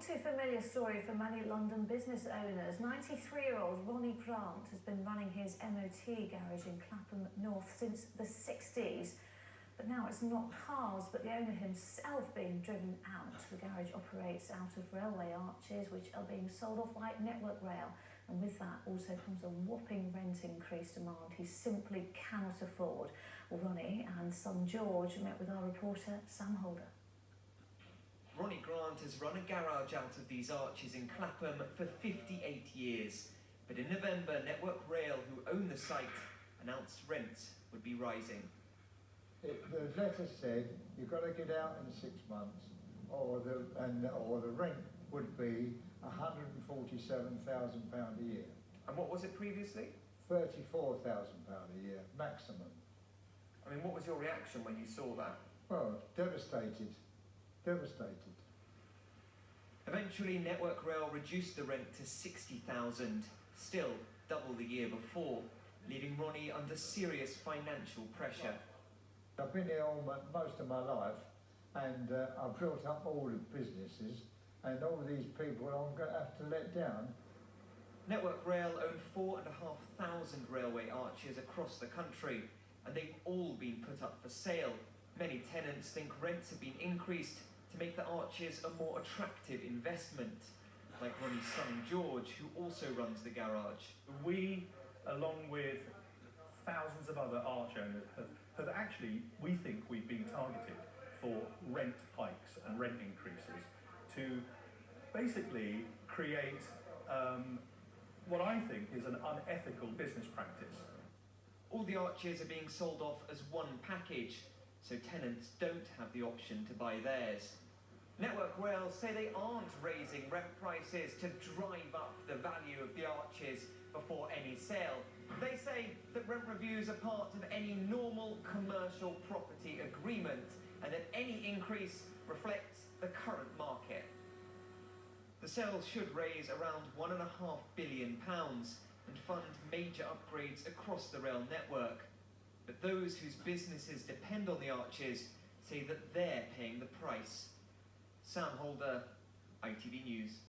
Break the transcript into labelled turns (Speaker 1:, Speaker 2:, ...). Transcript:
Speaker 1: not too familiar story for many London business owners. 93-year-old Ronnie Grant has been running his MOT garage in Clapham North since the 60s. But now it's not cars, but the owner himself being driven out. The garage operates out of railway arches, which are being sold off by Network Rail. And with that also comes a whopping rent increase demand he simply cannot afford. Well, Ronnie and son George met with our reporter Sam Holder.
Speaker 2: Ronnie Grant has run a garage out of these arches in Clapham for 58 years. But in November, Network Rail, who own the site, announced rents would be rising.
Speaker 3: The letter said you've got to get out in 6 months, or the rent would be £147,000 a year.
Speaker 2: And what was it previously?
Speaker 3: £34,000 a year, maximum.
Speaker 2: I mean, what was your reaction when you saw that?
Speaker 3: Well, devastated. Devastated.
Speaker 2: Eventually, Network Rail reduced the rent to £60,000, still double the year before, leaving Ronnie under serious financial pressure.
Speaker 3: I've been here most of my life, and I've built up all the businesses, and all these people I'm going to have to let down.
Speaker 2: Network Rail own 4,500 railway arches across the country, and they've all been put up for sale. Many tenants think rents have been increased to make the arches a more attractive investment, like Ronnie's son George, who also runs the garage.
Speaker 4: We, along with thousands of other arch owners, have actually, we think we've been targeted for rent hikes and rent increases to basically create what I think is an unethical business practice.
Speaker 2: All the arches are being sold off as one package, so tenants don't have the option to buy theirs. Network Rail say they aren't raising rent prices to drive up the value of the arches before any sale. They say that rent reviews are part of any normal commercial property agreement and that any increase reflects the current market. The sales should raise around £1.5 billion and fund major upgrades across the rail network. But those whose businesses depend on the arches say that they're paying the price. Sam Holder, ITV News.